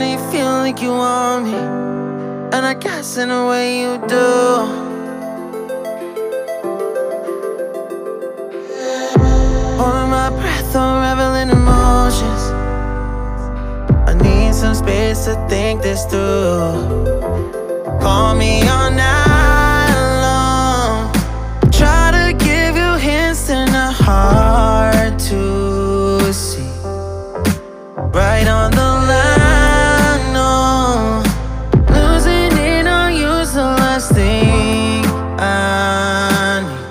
you feel like you want me, and I guess in a way you do. Holding my breath, unraveling emotions. I need some space to think this through. Call me all night long. Try to give you hints and a hard to see. Right on the line, no. Losing it on you's the last thing I need.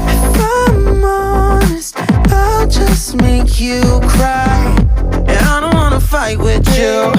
If I'm honest, I'll just make you cry. And I don't wanna fight with you.